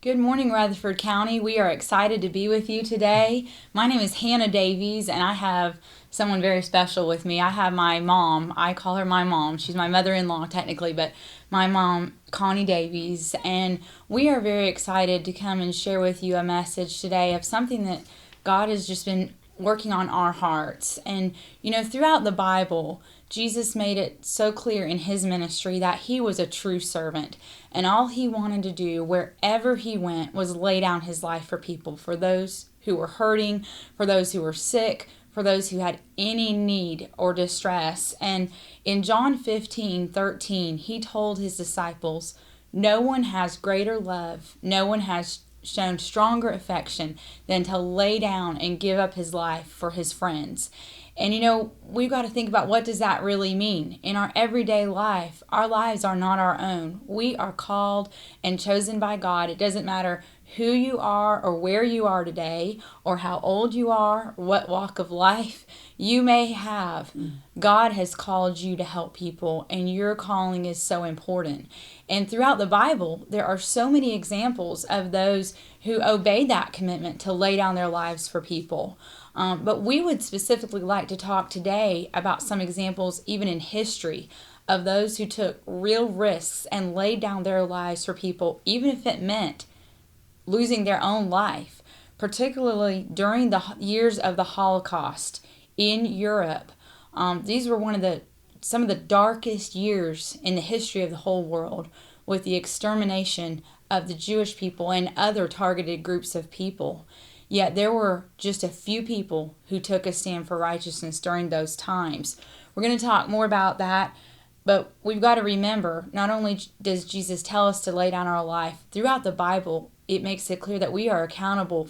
Good morning, Rutherford County. We are excited to be with you today. My name is Hannah Davies, and I have someone very special with me. I have my mom. I call her my mom. She's my mother-in-law, technically, but my mom, Connie Davies. And we are very excited to come and share with you a message today of something that God has just been working on our hearts. And, throughout the Bible, Jesus made it so clear in his ministry that he was a true servant. And all he wanted to do wherever he went was lay down his life for people, for those who were hurting, for those who were sick, for those who had any need or distress. And in John 15:13, he told his disciples, "No one has greater love, no one has shown stronger affection than to lay down and give up his life for his friends." And we've got to think about, what does that really mean? In our everyday life, our lives are not our own. We are called and chosen by God. It doesn't matter who you are or where you are today or how old you are, what walk of life you may have. God has called you to help people, and your calling is so important. And throughout the Bible, there are so many examples of those who obeyed that commitment to lay down their lives for people. But we would specifically like to talk today about some examples, even in history, of those who took real risks and laid down their lives for people, even if it meant losing their own life, particularly during the years of the Holocaust in Europe. These were some of the darkest years in the history of the whole world, with the extermination of the Jewish people and other targeted groups of people. Yet there were just a few people who took a stand for righteousness during those times. We're going to talk more about that, but we've got to remember, not only does Jesus tell us to lay down our life, throughout the Bible, it makes it clear that we are accountable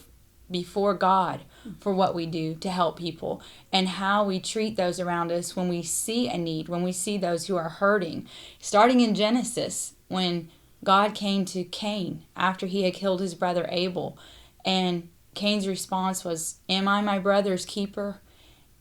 before God for what we do to help people and how we treat those around us when we see a need, when we see those who are hurting. Starting in Genesis, when God came to Cain after he had killed his brother Abel, and Cain's response was, "Am I my brother's keeper?"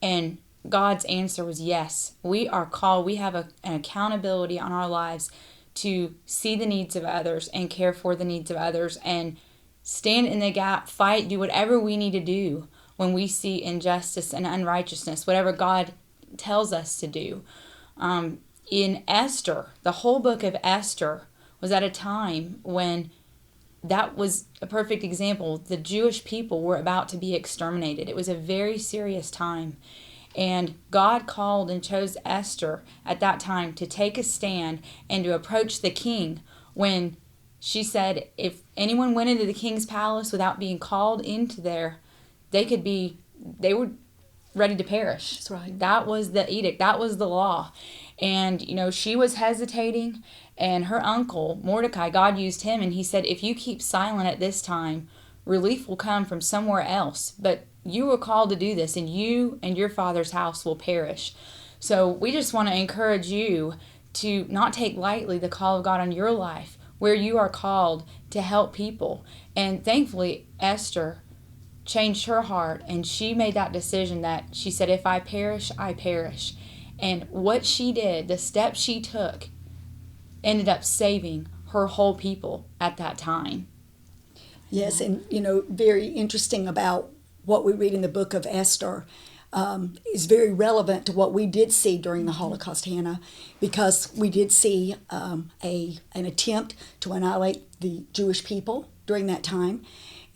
And God's answer was yes. We are called, we have an accountability on our lives to see the needs of others and care for the needs of others and stand in the gap, fight, do whatever we need to do when we see injustice and unrighteousness, whatever God tells us to do. In Esther, the whole book of Esther was at a time when that was a perfect example. The Jewish people were about to be exterminated. It was a very serious time. And God called and chose Esther at that time to take a stand and to approach the king when she said if anyone went into the king's palace without being called into there, they were ready to perish. That's right. That was the edict. That was the law. And, she was hesitating. And her uncle, Mordecai, God used him. And he said, if you keep silent at this time, relief will come from somewhere else. But you were called to do this, and you and your father's house will perish. So we just want to encourage you to not take lightly the call of God on your life, where you are called to help people. And thankfully, Esther changed her heart, and she made that decision that she said, if I perish, I perish. And what she did, the steps she took, ended up saving her whole people at that time. Yes, and very interesting about what we read in the book of Esther is very relevant to what we did see during the Holocaust, Hannah, because we did see an attempt to annihilate the Jewish people during that time.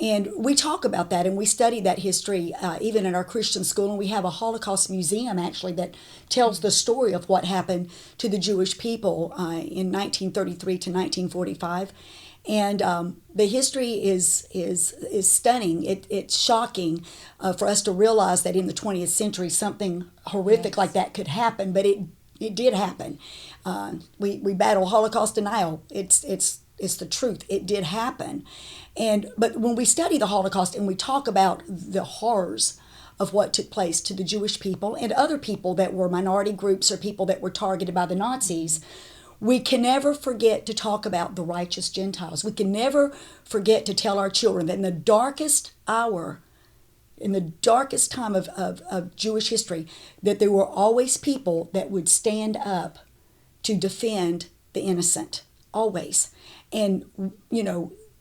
And we talk about that and we study that history even in our Christian school. And we have a Holocaust museum actually that tells the story of what happened to the Jewish people in 1933 to 1945. And the history is stunning. It's shocking for us to realize that in the 20th century something horrific like that could happen, but it did happen. We battle Holocaust denial. It's the truth. It did happen. But when we study the Holocaust and we talk about the horrors of what took place to the Jewish people and other people that were minority groups or people that were targeted by the Nazis, we can never forget to talk about the righteous Gentiles. We can never forget to tell our children that in the darkest hour, in the darkest time of Jewish history, that there were always people that would stand up to defend the innocent, always. And,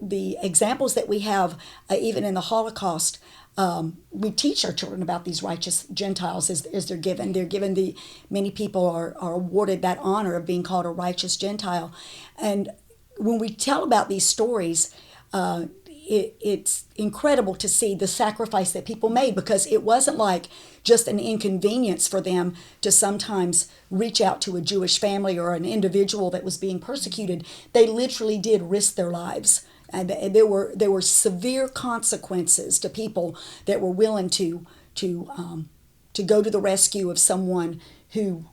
the examples that we have, even in the Holocaust, we teach our children about these righteous Gentiles as they're given. They're given many people are awarded that honor of being called a righteous Gentile. And when we tell about these stories, it's incredible to see the sacrifice that people made, because it wasn't like just an inconvenience for them to sometimes reach out to a Jewish family or an individual that was being persecuted. They literally did risk their lives. And there were severe consequences to people that were willing to go to the rescue of someone who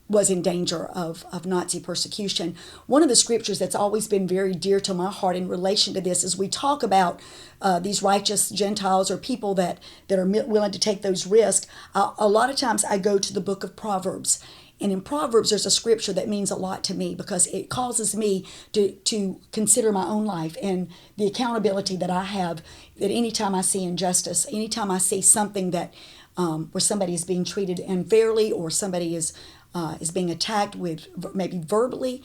was in danger of Nazi persecution. One of the scriptures that's always been very dear to my heart in relation to this is we talk about these righteous Gentiles or people that are willing to take those risks. A lot of times I go to the book of Proverbs. And in Proverbs, there's a scripture that means a lot to me, because it causes me to consider my own life and the accountability that I have, that anytime I see injustice, anytime I see something that where somebody is being treated unfairly, or somebody is being attacked with maybe verbally,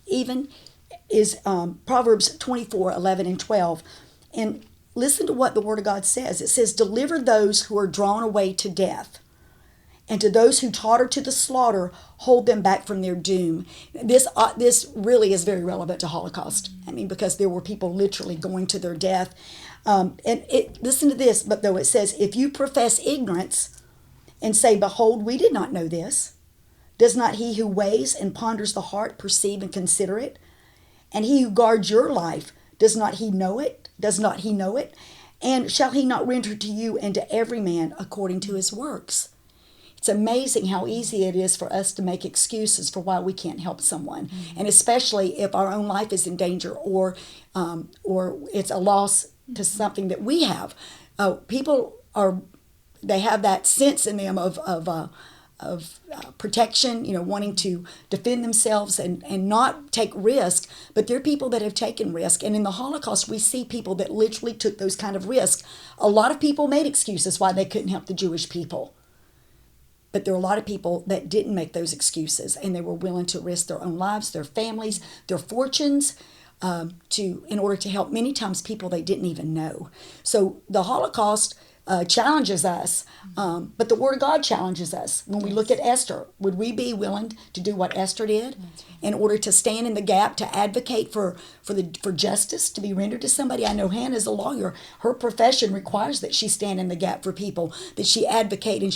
even, is Proverbs 24:11-12. And listen to what the Word of God says. It says, "Deliver those who are drawn away to death, and to those who totter to the slaughter, hold them back from their doom." This really is very relevant to Holocaust. I mean, because there were people literally going to their death. Listen to this, but though it says, "If you profess ignorance and say, 'Behold, we did not know this,' does not he who weighs and ponders the heart perceive and consider it? And he who guards your life, does not he know it? Does not he know it? And shall he not render to you and to every man according to his works?" It's amazing how easy it is for us to make excuses for why we can't help someone, and especially if our own life is in danger, or it's a loss to something that we have. People they have that sense in them of protection, wanting to defend themselves and not take risk. But there are people that have taken risk, and in the Holocaust, we see people that literally took those kind of risks. A lot of people made excuses why they couldn't help the Jewish people. But there are a lot of people that didn't make those excuses, and they were willing to risk their own lives, their families, their fortunes, in order to help many times people they didn't even know. So the Holocaust challenges us, but the Word of God challenges us. When we look at Esther, would we be willing to do what Esther did in order to stand in the gap, to advocate for justice to be rendered to somebody? I know Hannah's a lawyer. Her profession requires that she stand in the gap for people, that she advocate, and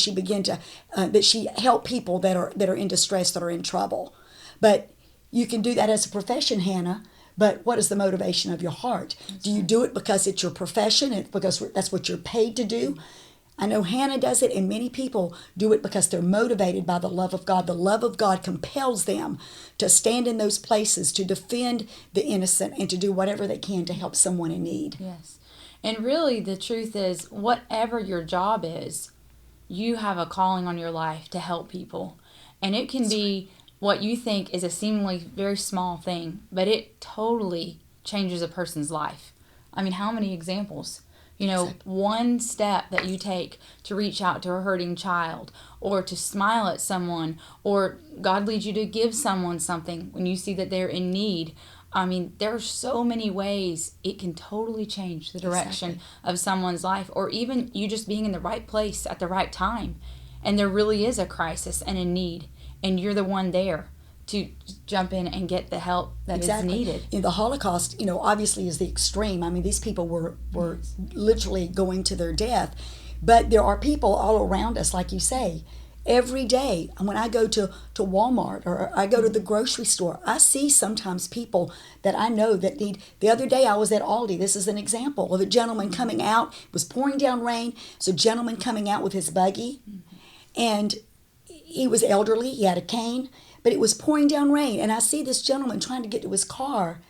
that she help people that are in distress, that are in trouble. But you can do that as a profession, Hannah. But what is the motivation of your heart? Do you do it because it's your profession, because that's what you're paid to do? I know Hannah does it, and many people do it because they're motivated by the love of God. The love of God compels them to stand in those places, to defend the innocent, and to do whatever they can to help someone in need. Yes. And really, the truth is, whatever your job is, you have a calling on your life to help people. And it can be what you think is a seemingly very small thing, but it totally changes a person's life. I mean, how many examples? Exactly. One step that you take to reach out to a hurting child, or to smile at someone, or God leads you to give someone something when you see that they're in need. I mean, there are so many ways it can totally change the direction of someone's life, or even you just being in the right place at the right time. And there really is a crisis and a need, and you're the one there to jump in and get the help that is needed. In the Holocaust, obviously is the extreme. I mean, these people were literally going to their death. But there are people all around us, like you say. Every day, when I go to Walmart or I go to the grocery store, I see sometimes people that I know that need. The other day I was at Aldi. This is an example of a gentleman coming out. It was pouring down rain. So a gentleman coming out with his buggy. And he was elderly. He had a cane. But it was pouring down rain. And I see this gentleman trying to get to his car.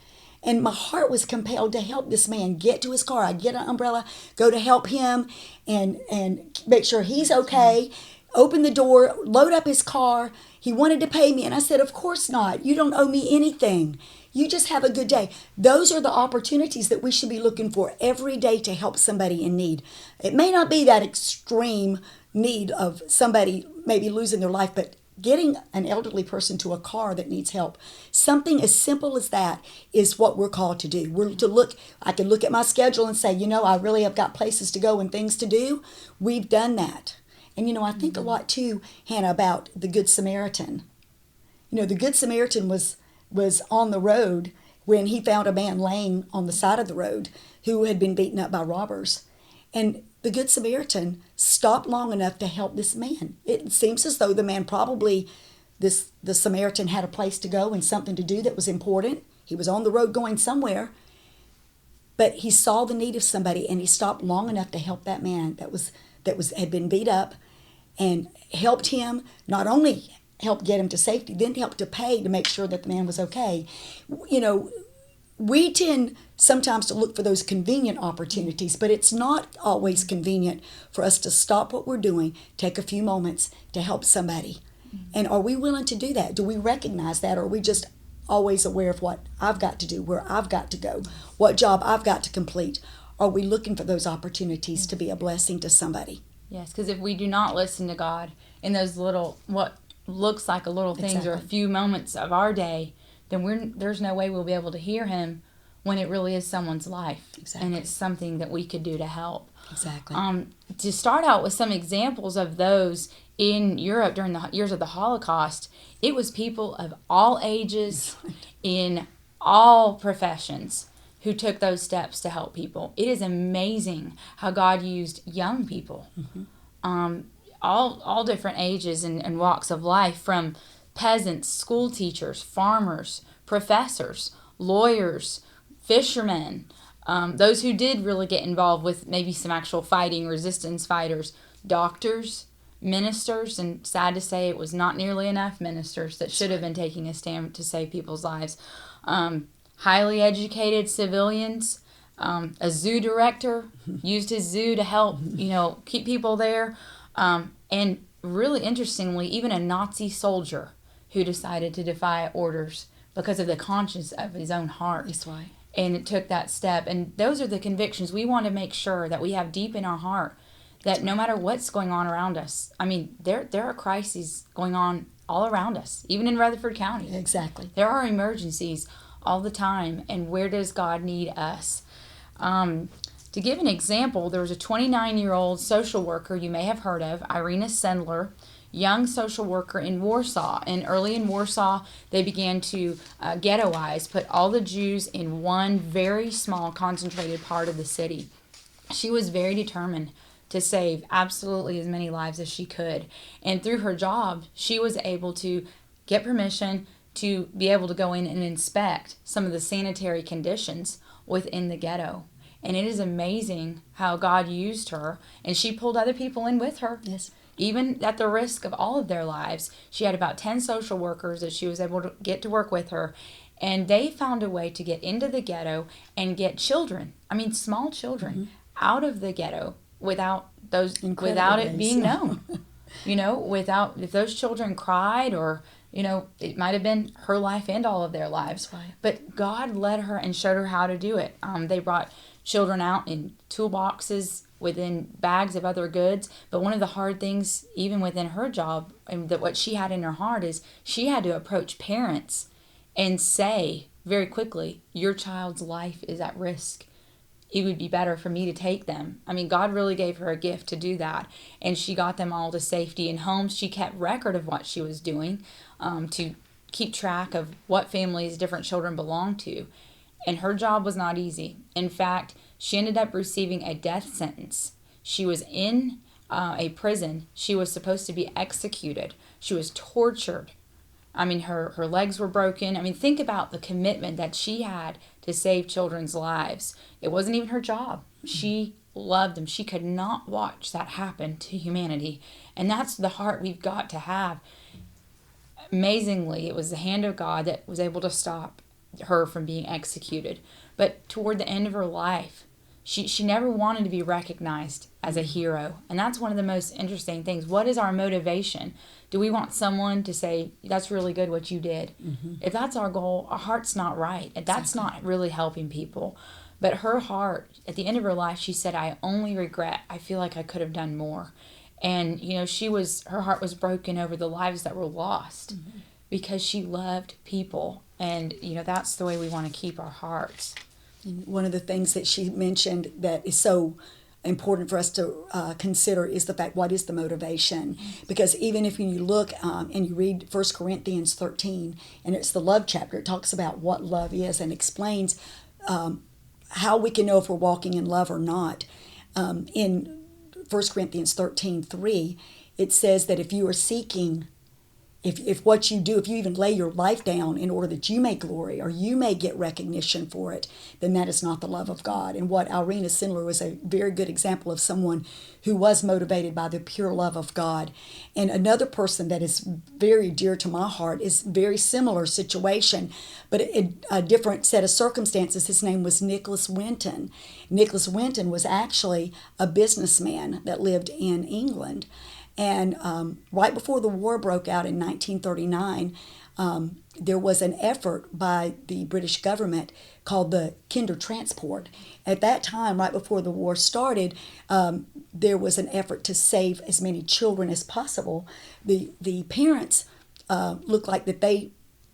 And my heart was compelled to help this man get to his car. I'd get an umbrella, go to help him, and make sure he's okay. Open the door, load up his car. He wanted to pay me. And I said, of course not. You don't owe me anything. You just have a good day. Those are the opportunities that we should be looking for every day to help somebody in need. It may not be that extreme need of somebody maybe losing their life, but getting an elderly person to a car that needs help. Something as simple as that is what we're called to do. We're to look, I can look at my schedule and say, I really have got places to go and things to do. We've done that. And, I think a lot too, Hannah, about the Good Samaritan. The Good Samaritan was on the road when he found a man laying on the side of the road who had been beaten up by robbers. And the Good Samaritan stopped long enough to help this man. It seems as though the man probably, the Samaritan had a place to go and something to do that was important. He was on the road going somewhere, but he saw the need of somebody and he stopped long enough to help that man that had been beat up, and helped him, not only helped get him to safety, then helped to pay to make sure that the man was okay. We tend sometimes to look for those convenient opportunities, but it's not always convenient for us to stop what we're doing, take a few moments to help somebody. And are we willing to do that? Do we recognize that? Or are we just always aware of what I've got to do, where I've got to go, what job I've got to complete? Are we looking for those opportunities to be a blessing to somebody? Yes, because if we do not listen to God in those little, what looks like a little things or a few moments of our day, then there's no way we'll be able to hear Him when it really is someone's life. Exactly. And it's something that we could do to help. Exactly. To start out with some examples of those in Europe during the years of the Holocaust, it was people of all ages, in all professions, who took those steps to help people. It is amazing how God used young people, all different ages and walks of life, from peasants, school teachers, farmers, professors, lawyers, fishermen, those who did really get involved with maybe some actual fighting, resistance fighters, doctors, ministers, and sad to say it was not nearly enough ministers that should have been taking a stand to save people's lives. Highly educated civilians, a zoo director used his zoo to help, keep people there. And really interestingly, even a Nazi soldier who decided to defy orders because of the conscience of his own heart. That's right. And it took that step. And those are the convictions we want to make sure that we have deep in our heart, that no matter what's going on around us, there are crises going on all around us, even in Rutherford County. Exactly. There are emergencies all the time, and where does God need us? To give an example, there was a 29-year-old social worker you may have heard of, Irina Sendler, young social worker in Warsaw. And early in Warsaw, they began to ghettoize, put all the Jews in one very small concentrated part of the city. She was very determined to save absolutely as many lives as she could. And through her job, she was able to get permission to be able to go in and inspect some of the sanitary conditions within the ghetto. And it is amazing how God used her, and she pulled other people in with her. Yes. Even at the risk of all of their lives. She had about 10 social workers that she was able to get to work with her. And they found a way to get into the ghetto and get children, small children, out of the ghetto without it being known. If those children cried, or it might have been her life and all of their lives. Right. But God led her and showed her how to do it. They brought children out in toolboxes within bags of other goods. But one of the hard things, even within her job, and that what she had in her heart, is she had to approach parents and say very quickly, your child's life is at risk. It would be better for me to take them. God really gave her a gift to do that. And she got them all to safety in homes. She kept record of what she was doing, to keep track of what families different children belonged to. And her job was not easy. In fact, she ended up receiving a death sentence. She was in a prison. She was supposed to be executed. She was tortured. Her legs were broken. Think about the commitment that she had to save children's lives. It wasn't even her job. She loved them. She could not watch that happen to humanity. And that's the heart we've got to have. Amazingly, it was the hand of God that was able to stop her from being executed. But toward the end of her life, she never wanted to be recognized as a hero. And that's one of the most interesting things. What is our motivation? Do we want someone to say, that's really good what you did? If that's our goal, our heart's not right. And that's not really helping people. But her heart, at the end of her life, she said, I only regret, I feel like I could have done more. And, her heart was broken over the lives that were lost because she loved people. And, that's the way we want to keep our hearts. And one of the things that she mentioned that is so important for us to consider is the fact, what is the motivation? Because even if you look and you read 1 Corinthians 13, and it's the love chapter, it talks about what love is and explains how we can know if we're walking in love or not. In 1 Corinthians 13:3, it says that if you are seeking, if what you do, if you even lay your life down in order that you may glory or you may get recognition for it, then that is not the love of God. And what Irena Sindler was a very good example of someone who was motivated by the pure love of God. And another person that is very dear to my heart is very similar situation, but a different set of circumstances. His name was Nicholas Winton. Nicholas Winton was actually a businessman that lived in England. And right before the war broke out in 1939, there was an effort by the British government called the Kindertransport. At that time, right before the war started, there was an effort to save as many children as possible. The parents looked like that they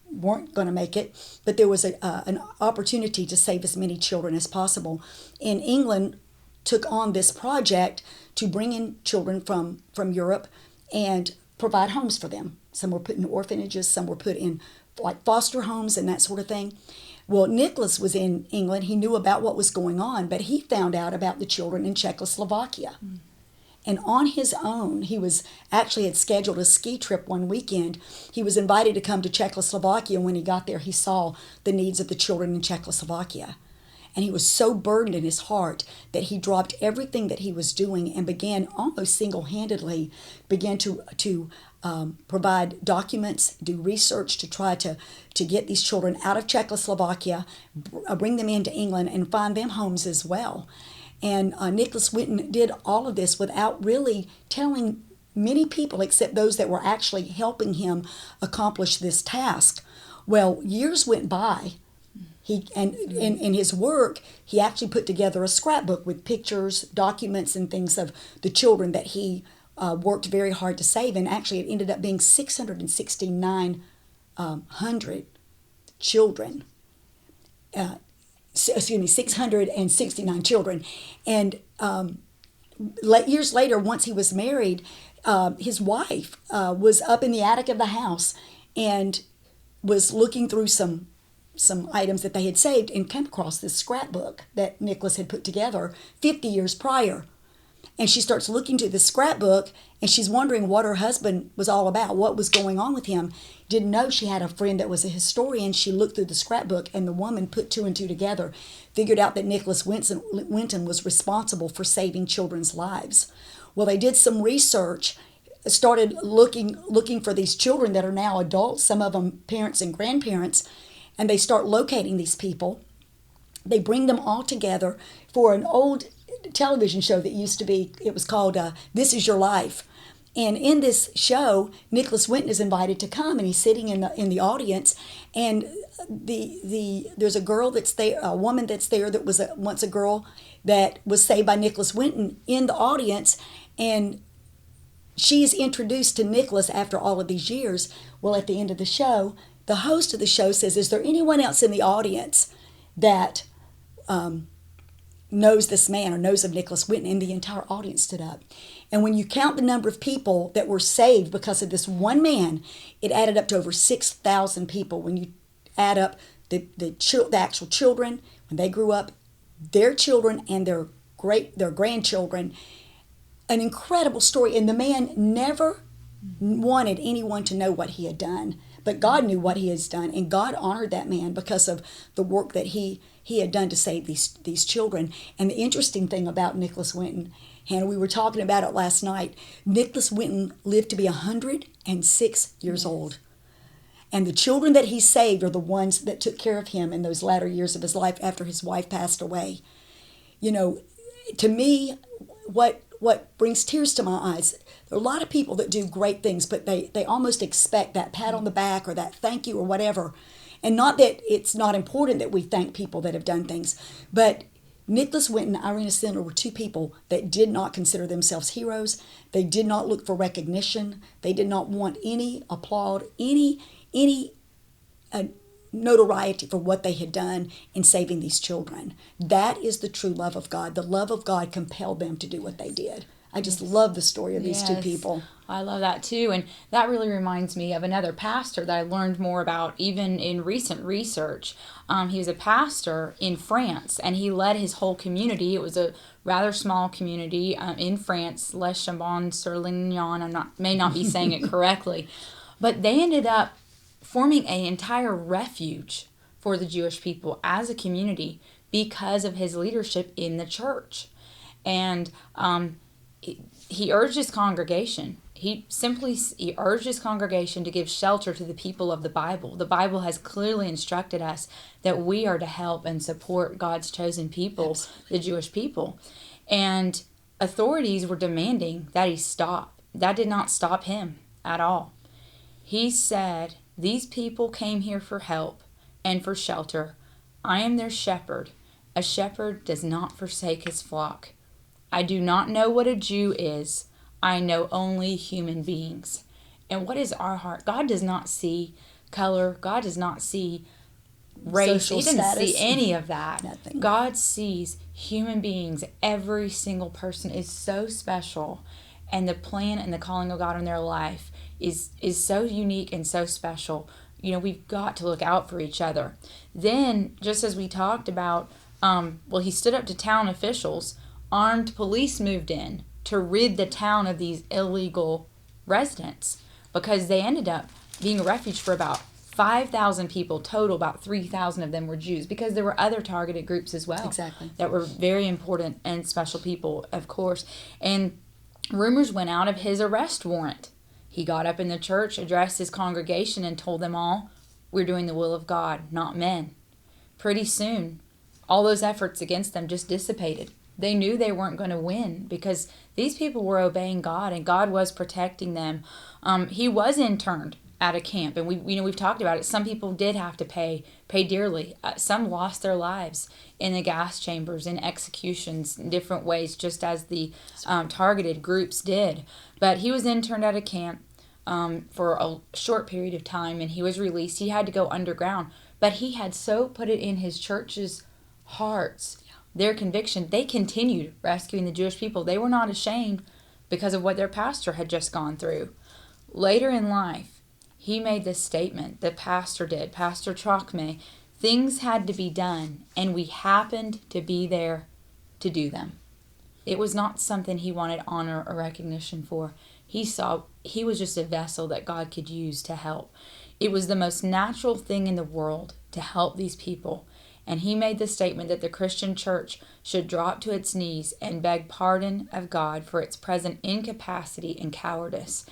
weren't going to make it, but there was an opportunity to save as many children as possible. And England took on this project to bring in children from Europe and provide homes for them. Some were put in orphanages, some were put in like foster homes and that sort of thing. Well, Nicholas was in England. He knew about what was going on, but he found out about the children in Czechoslovakia. And on his own, he was actually had scheduled a ski trip one weekend. He was invited to come to Czechoslovakia. When he got there, he saw the needs of the children in Czechoslovakia. And he was so burdened in his heart that he dropped everything that he was doing and began almost single-handedly to provide documents, do research to try to get these children out of Czechoslovakia, bring them into England, and find them homes as well. And Nicholas Winton did all of this without really telling many people except those that were actually helping him accomplish this task. Well, years went by. In his work, he actually put together a scrapbook with pictures, documents, and things of the children that he worked very hard to save. And actually, it ended up being 669 children. 669 children. And years later, once he was married, his wife was up in the attic of the house and was looking through some items that they had saved and came across this scrapbook that Nicholas had put together 50 years prior. And she starts looking to the scrapbook and she's wondering what her husband was all about, what was going on with him. Didn't know she had a friend that was a historian. She looked through the scrapbook and the woman put two and two together, figured out that Nicholas Winton was responsible for saving children's lives. Well, they did some research, started looking for these children that are now adults, some of them parents and grandparents, and they start locating these people. They bring them all together for an old television show that used to be, it was called This Is Your Life. And in this show, Nicholas Winton is invited to come, and he's sitting in the audience, and there's a girl that's there, a woman that's there that was once a girl that was saved by Nicholas Winton in the audience, and she's introduced to Nicholas after all of these years. Well, at the end of the show, the host of the show says, "Is there anyone else in the audience that knows this man or knows of Nicholas Winton?" And the entire audience stood up. And when you count the number of people that were saved because of this one man, it added up to over 6,000 people. When you add up the actual children, when they grew up, their children and their grandchildren, an incredible story. And the man never wanted anyone to know what he had done. But God knew what he has done, and God honored that man because of the work that he had done to save these children. And the interesting thing about Nicholas Winton, Hannah, we were talking about it last night, Nicholas Winton lived to be 106 years old. And the children that he saved are the ones that took care of him in those latter years of his life after his wife passed away. You know, to me, what brings tears to my eyes, there are a lot of people that do great things, but they almost expect that pat on the back or that thank you or whatever. And not that it's not important that we thank people that have done things, but Nicholas Winton, Irena Sendler were two people that did not consider themselves heroes. They did not look for recognition. They did not want any applaud, any notoriety for what they had done in saving these children. That is the true love of God. The love of God compelled them to do what they did. I just love the story of these two people. I love that too. And that really reminds me of another pastor that I learned more about even in recent research. He was a pastor in France, and he led his whole community. It was a rather small community in France, Les Chambon-sur-Lignon. May not be saying it correctly. But they ended up forming an entire refuge for the Jewish people as a community because of his leadership in the church. And he urged his congregation. He urged his congregation to give shelter to the people of the Bible. The Bible has clearly instructed us that we are to help and support God's chosen people, the Jewish people. And authorities were demanding that he stop. That did not stop him at all. He said, "These people came here for help and for shelter. I am their shepherd. A shepherd does not forsake his flock. I do not know what a Jew is. I know only human beings." And what is our heart? God does not see color. God does not see race. Social He doesn't status. see any of that. Nothing. God sees human beings. Every single person is so special. And the plan and the calling of God in their life is so unique and so special. You know, we've got to look out for each other. Then, just as we talked about, he stood up to town officials. Armed police moved in to rid the town of these illegal residents because they ended up being a refuge for about 5,000 people total. About 3,000 of them were Jews because there were other targeted groups as well. Exactly. That were very important and special people, of course. And rumors went out of his arrest warrant. He got up in the church, addressed his congregation, and told them all, "We're doing the will of God, not men." Pretty soon, all those efforts against them just dissipated. They knew they weren't going to win because these people were obeying God and God was protecting them. He was interned at a camp, and we've talked about it. Some people did have to pay dearly. Some lost their lives in the gas chambers, in executions, in different ways, just as the targeted groups did. But he was interned at a camp for a short period of time, and he was released. He had to go underground, but he had so put it in his church's hearts, their conviction, they continued rescuing the Jewish people. They were not ashamed because of what their pastor had just gone through. Later in life, he made this statement, the pastor did, Pastor Trocme, "Things had to be done, and we happened to be there to do them." It was not something he wanted honor or recognition for. He saw he was just a vessel that God could use to help. It was the most natural thing in the world to help these people. And he made the statement that the Christian church should drop to its knees and beg pardon of God for its present incapacity and cowardice.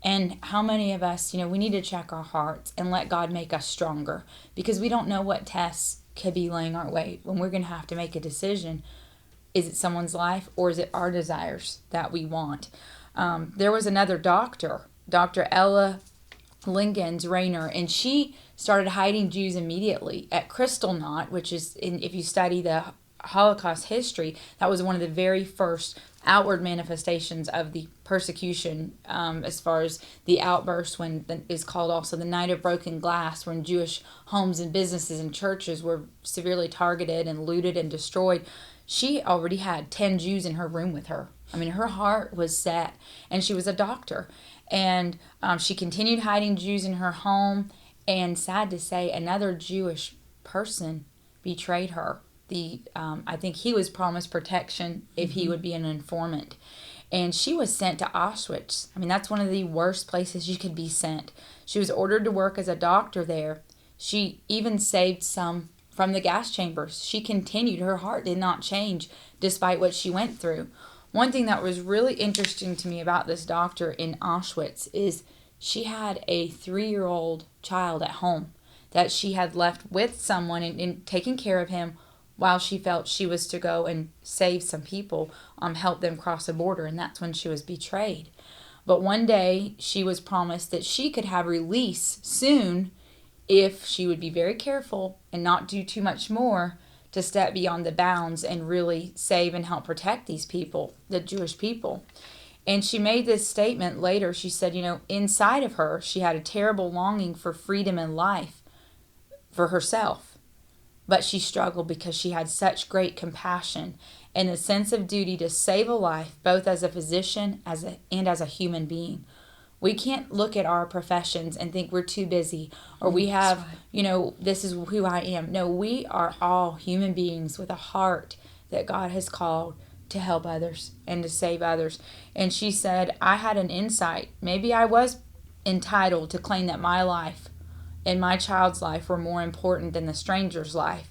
And how many of us, we need to check our hearts and let God make us stronger because we don't know what tests could be laying our way when we're going to have to make a decision. Is it someone's life or is it our desires that we want? There was another doctor, Dr. Ella Lingens Rayner, and she started hiding Jews immediately at Kristallnacht, which is, if you study the Holocaust history, that was one of the very first outward manifestations of the persecution, as far as the outburst is called also the Night of Broken Glass, when Jewish homes and businesses and churches were severely targeted and looted and destroyed. She already had 10 Jews in her room with her. I mean, her heart was set, and she was a doctor. And she continued hiding Jews in her home, and sad to say, another Jewish person betrayed her. I think he was promised protection if he would be an informant. And she was sent to Auschwitz. I mean, that's one of the worst places you could be sent. She was ordered to work as a doctor there. She even saved some from the gas chambers. She continued. Her heart did not change despite what she went through. One thing that was really interesting to me about this doctor in Auschwitz is she had a 3-year-old child at home that she had left with someone and taking care of him while she felt she was to go and save some people, help them cross a border, and that's when she was betrayed. But one day she was promised that she could have release soon if she would be very careful and not do too much more to step beyond the bounds and really save and help protect these people, the Jewish people. And she made this statement later. She said, inside of her, she had a terrible longing for freedom and life for herself. But she struggled because she had such great compassion and a sense of duty to save a life, both as a physician and as a human being. We can't look at our professions and think we're too busy or we have, this is who I am. No, we are all human beings with a heart that God has called to help others and to save others. And she said, I had an insight. Maybe I was entitled to claim that my life and my child's life were more important than the stranger's life.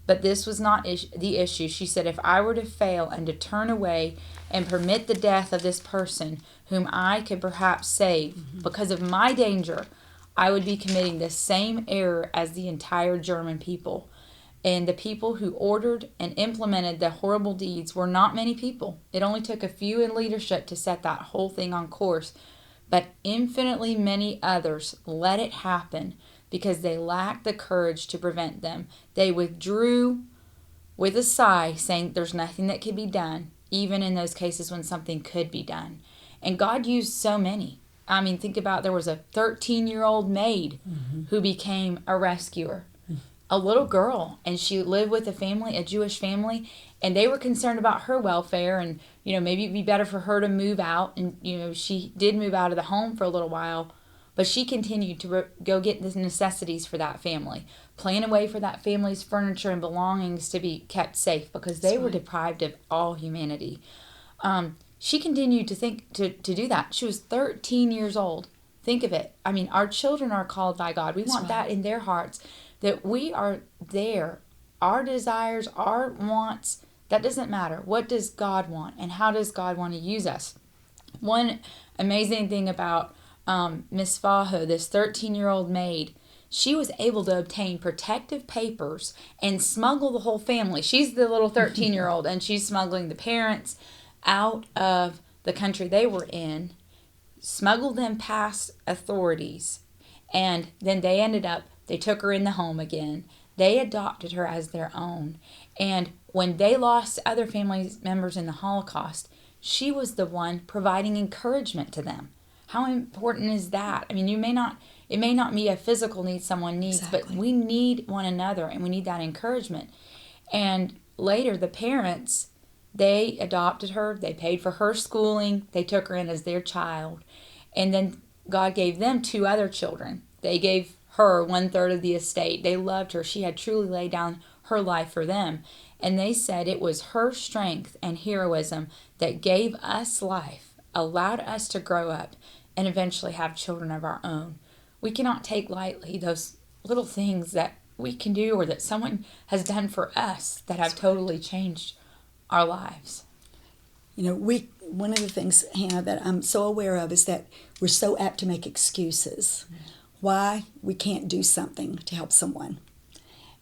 But this was not the issue. She said, if I were to fail and to turn away and permit the death of this person whom I could perhaps save because of my danger, I would be committing the same error as the entire German people. And the people who ordered and implemented the horrible deeds were not many people. It only took a few in leadership to set that whole thing on course. But infinitely many others let it happen because they lacked the courage to prevent them. They withdrew with a sigh, saying there's nothing that could be done, even in those cases when something could be done. And God used so many. I mean, think about there was a 13-year-old maid who became a rescuer. A little girl, and she lived with a family, a Jewish family, and they were concerned about her welfare and, maybe it'd be better for her to move out. And, she did move out of the home for a little while, but she continued to go get the necessities for that family, plan a way for that family's furniture and belongings to be kept safe because they were deprived of all humanity. She continued to do that. She was 13 years old. Think of it. I mean, our children are called by God. We want that in their hearts, that we are there. Our desires, our wants, that doesn't matter. What does God want, and how does God want to use us? One amazing thing about Miss Faho, this 13-year-old maid, she was able to obtain protective papers and smuggle the whole family. She's the little 13-year-old, and she's smuggling the parents out of the country they were in, smuggled them past authorities, and then they took her in the home again. They adopted her as their own. And when they lost other family members in the Holocaust, she was the one providing encouragement to them. How important is that? I mean, it may not be a physical need someone needs, but we need one another and we need that encouragement. And later, the parents, they adopted her. They paid for her schooling. They took her in as their child. And then God gave them 2 other children. They gave her 1/3 of the estate. They loved her. She had truly laid down her life for them. And they said it was her strength and heroism that gave us life, allowed us to grow up, and eventually have children of our own. We cannot take lightly those little things that we can do or that someone has done for us that have totally changed our lives. One of the things, Hannah, that I'm so aware of is that we're so apt to make excuses why we can't do something to help someone.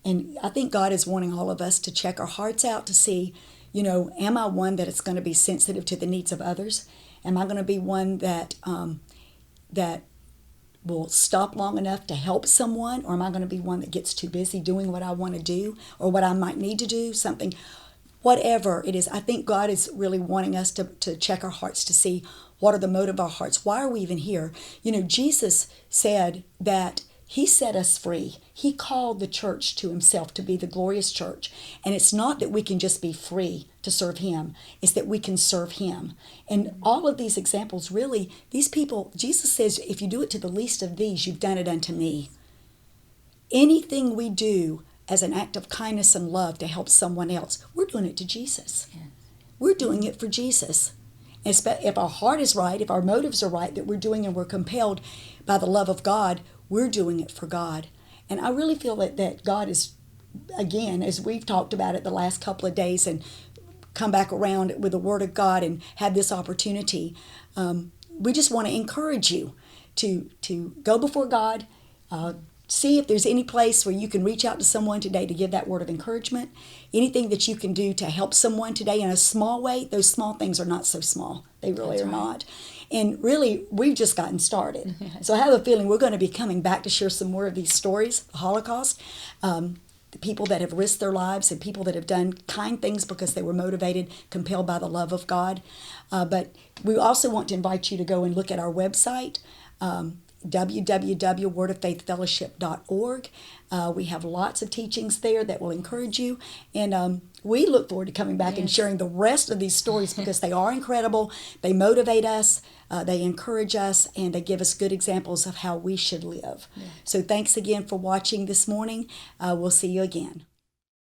And I think God is wanting all of us to check our hearts out to see, am I one that is going to be sensitive to the needs of others? Am I going to be one that will stop long enough to help someone? Or am I going to be one that gets too busy doing what I want to do or what I might need to do, something? Whatever it is, I think God is really wanting us to check our hearts to see what are the motive of our hearts. Why are we even here? Jesus said that He set us free. He called the church to Himself to be the glorious church. And it's not that we can just be free to serve Him. It's that we can serve Him. And all of these examples, really, these people, Jesus says, if you do it to the least of these, you've done it unto me. Anything we do as an act of kindness and love to help someone else, we're doing it to Jesus. Yes. We're doing it for Jesus. If our heart is right, if our motives are right, that we're doing and we're compelled by the love of God, we're doing it for God. And I really feel that God is, again, as we've talked about it the last couple of days and come back around with the Word of God and had this opportunity, we just want to encourage you to go before God, see if there's any place where you can reach out to someone today to give that word of encouragement. Anything that you can do to help someone today in a small way, those small things are not so small. They really are not. And really, we've just gotten started. So I have a feeling we're going to be coming back to share some more of these stories, the Holocaust. the people that have risked their lives and people that have done kind things because they were motivated, compelled by the love of God. But we also want to invite you to go and look at our website, www.wordoffaithfellowship.org. We have lots of teachings there that will encourage you. And we look forward to coming back and sharing the rest of these stories because they are incredible. They motivate us, they encourage us, and they give us good examples of how we should live. So thanks again for watching this morning. We'll see you again.